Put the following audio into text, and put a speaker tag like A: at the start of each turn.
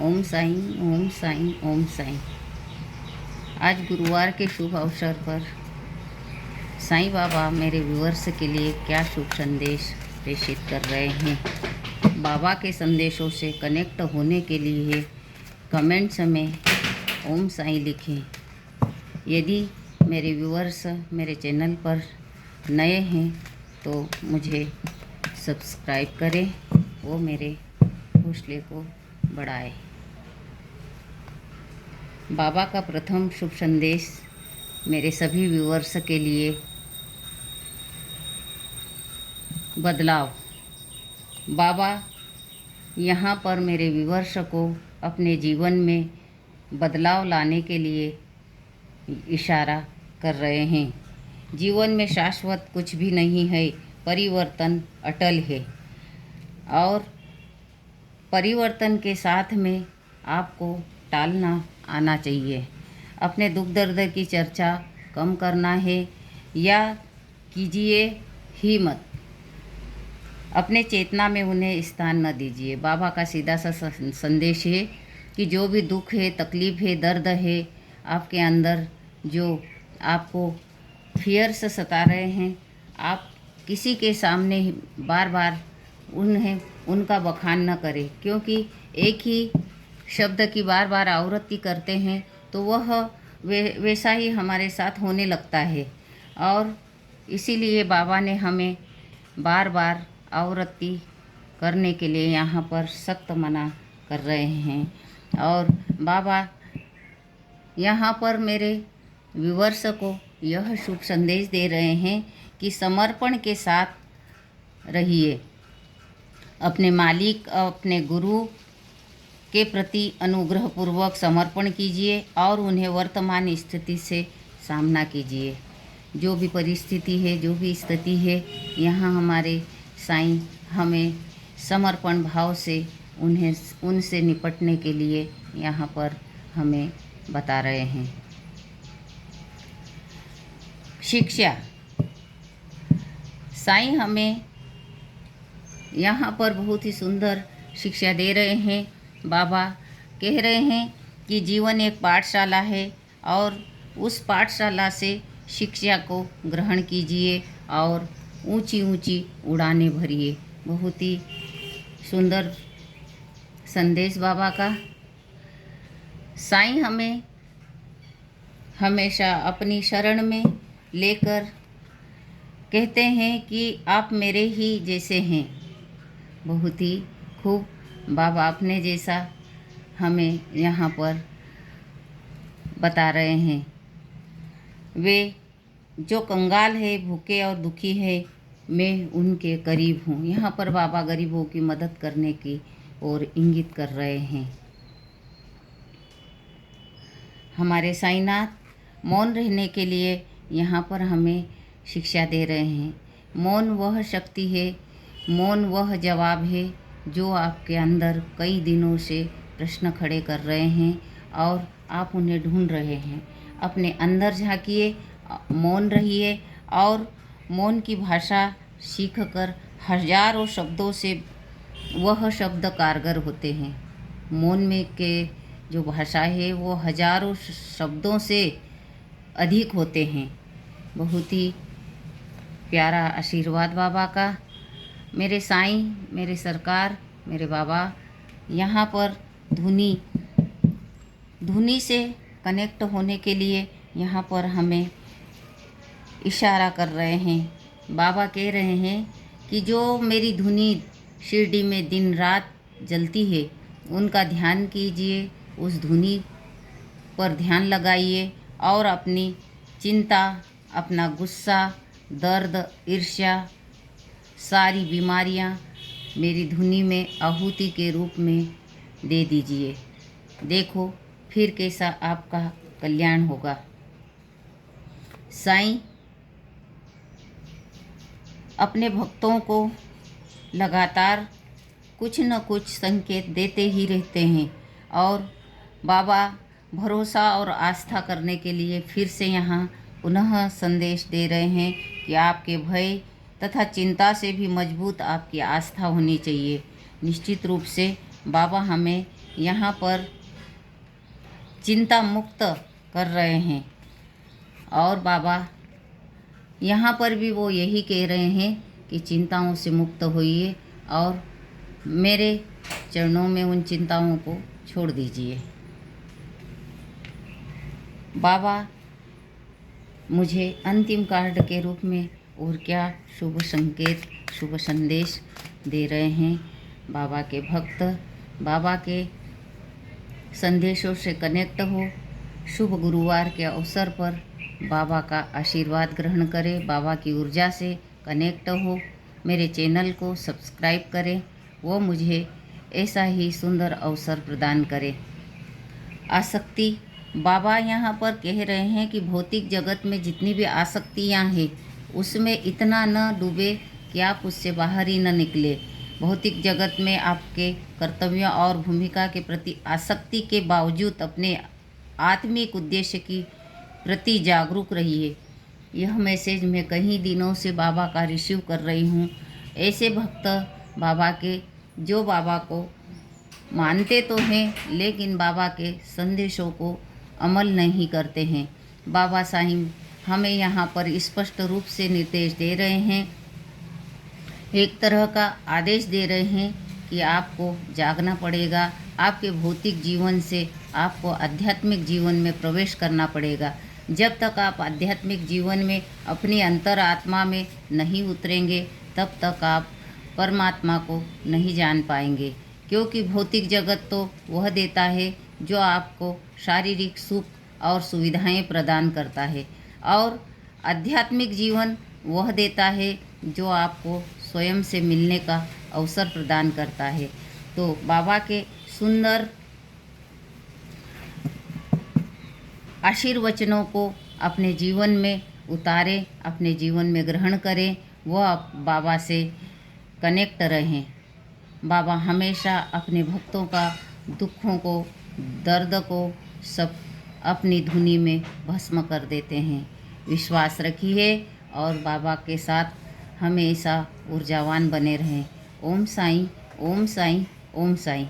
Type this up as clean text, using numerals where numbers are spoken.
A: ओम साईं, ओम साईं, ओम साईं। आज गुरुवार के शुभ अवसर पर साईं बाबा मेरे व्यूअर्स के लिए क्या शुभ संदेश प्रेषित कर रहे हैं। बाबा के संदेशों से कनेक्ट होने के लिए कमेंट्स में ओम साईं लिखें। यदि मेरे व्यूअर्स मेरे चैनल पर नए हैं तो मुझे सब्सक्राइब करें, वो मेरे हौसले को बढ़ाए। बाबा का प्रथम शुभ संदेश मेरे सभी व्यूअर्स के लिए बदलाव। बाबा यहाँ पर मेरे व्यूअर्स को अपने जीवन में बदलाव लाने के लिए इशारा कर रहे हैं। जीवन में शाश्वत कुछ भी नहीं है, परिवर्तन अटल है और परिवर्तन के साथ में आपको टालना आना चाहिए। अपने दुख दर्द की चर्चा कम करना है या कीजिए ही मत। अपने चेतना में उन्हें स्थान न दीजिए। बाबा का सीधा सा संदेश है कि जो भी दुख है, तकलीफ़ है, दर्द है आपके अंदर, जो आपको फियर से सता रहे हैं, आप किसी के सामने बार बार उनका बखान न करें, क्योंकि एक ही शब्द की बार बार आवृत्ति करते हैं तो वह वैसा ही हमारे साथ होने लगता है। और इसीलिए बाबा ने हमें बार बार आवृत्ति करने के लिए यहाँ पर सख्त मना कर रहे हैं। और बाबा यहाँ पर मेरे व्यूअर्स को यह शुभ संदेश दे रहे हैं कि समर्पण के साथ रहिए। अपने मालिक, अपने गुरु के प्रति अनुग्रहपूर्वक समर्पण कीजिए और उन्हें वर्तमान स्थिति से सामना कीजिए। जो भी परिस्थिति है, जो भी स्थिति है, यहाँ हमारे साईं हमें समर्पण भाव से उनसे निपटने के लिए यहाँ पर हमें बता रहे हैं। शिक्षा। साईं हमें यहाँ पर बहुत ही सुंदर शिक्षा दे रहे हैं। बाबा कह रहे हैं कि जीवन एक पाठशाला है और उस पाठशाला से शिक्षा को ग्रहण कीजिए और ऊंची ऊंची उड़ानें भरिए। बहुत ही सुंदर संदेश बाबा का। साईं हमें हमेशा अपनी शरण में लेकर कहते हैं कि आप मेरे ही जैसे हैं। बहुत ही खूब बाबा अपने जैसा हमें यहाँ पर बता रहे हैं। वे जो कंगाल है, भूखे और दुखी है, मैं उनके करीब हूँ। यहाँ पर बाबा गरीबों की मदद करने की ओर इंगित कर रहे हैं। हमारे साईंनाथ मौन रहने के लिए यहाँ पर हमें शिक्षा दे रहे हैं। मौन वह शक्ति है, मौन वह जवाब है जो आपके अंदर कई दिनों से प्रश्न खड़े कर रहे हैं और आप उन्हें ढूंढ रहे हैं। अपने अंदर झांकिए, मौन रहिए और मौन की भाषा सीखकर हजारों शब्दों से वह शब्द कारगर होते हैं। मौन में के जो भाषा है वो हजारों शब्दों से अधिक होते हैं। बहुत ही प्यारा आशीर्वाद बाबा का। मेरे साईं, मेरे सरकार, मेरे बाबा यहाँ पर धुनी से कनेक्ट होने के लिए यहाँ पर हमें इशारा कर रहे हैं। बाबा कह रहे हैं कि जो मेरी धुनी शिरडी में दिन रात जलती है, उनका ध्यान कीजिए, उस धुनी पर ध्यान लगाइए और अपनी चिंता, अपना गुस्सा, दर्द, ईर्ष्या, सारी बीमारियां मेरी धुनी में आहुति के रूप में दे दीजिए। देखो फिर कैसा आपका कल्याण होगा। साईं अपने भक्तों को लगातार कुछ न कुछ संकेत देते ही रहते हैं और बाबा भरोसा और आस्था करने के लिए फिर से यहाँ पुनः संदेश दे रहे हैं कि आपके भय तथा चिंता से भी मजबूत आपकी आस्था होनी चाहिए। निश्चित रूप से बाबा हमें यहाँ पर चिंता मुक्त कर रहे हैं। और बाबा यहाँ पर भी वो यही कह रहे हैं कि चिंताओं से मुक्त होइए और मेरे चरणों में उन चिंताओं को छोड़ दीजिए। बाबा मुझे अंतिम कार्ड के रूप में और क्या शुभ संकेत, शुभ संदेश दे रहे हैं बाबा के भक्त। बाबा के संदेशों से कनेक्ट हो। शुभ गुरुवार के अवसर पर बाबा का आशीर्वाद ग्रहण करें, बाबा की ऊर्जा से कनेक्ट हो। मेरे चैनल को सब्सक्राइब करें, वो मुझे ऐसा ही सुंदर अवसर प्रदान करे। आसक्ति, बाबा यहाँ पर कह रहे हैं कि भौतिक जगत में जितनी भी आसक्तियाँ हैं उसमें इतना न डूबे कि आप उससे बाहर ही न निकले। भौतिक जगत में आपके कर्तव्यों और भूमिका के प्रति आसक्ति के बावजूद अपने आत्मिक उद्देश्य की प्रति जागरूक रहिए। यह मैसेज मैं कई दिनों से बाबा का रिसीव कर रही हूँ। ऐसे भक्त बाबा के जो बाबा को मानते तो हैं लेकिन बाबा के संदेशों को अमल नहीं करते हैं। बाबा साईं हमें यहाँ पर स्पष्ट रूप से निर्देश दे रहे हैं, एक तरह का आदेश दे रहे हैं कि आपको जागना पड़ेगा। आपके भौतिक जीवन से आपको आध्यात्मिक जीवन में प्रवेश करना पड़ेगा। जब तक आप आध्यात्मिक जीवन में अपनी अंतरात्मा में नहीं उतरेंगे तब तक आप परमात्मा को नहीं जान पाएंगे, क्योंकि भौतिक जगत तो वह देता है जो आपको शारीरिक सुख और सुविधाएं प्रदान करता है, और आध्यात्मिक जीवन वह देता है जो आपको स्वयं से मिलने का अवसर प्रदान करता है। तो बाबा के सुंदर आशीर्वचनों को अपने जीवन में उतारें, अपने जीवन में ग्रहण करें, वह बाबा से कनेक्ट रहें। बाबा हमेशा अपने भक्तों का दुखों को, दर्द को सब अपनी धुनी में भस्म कर देते हैं। विश्वास रखिए और बाबा के साथ हमेशा ऊर्जावान बने रहें। ओम साईं, ओम साईं, ओम साईं।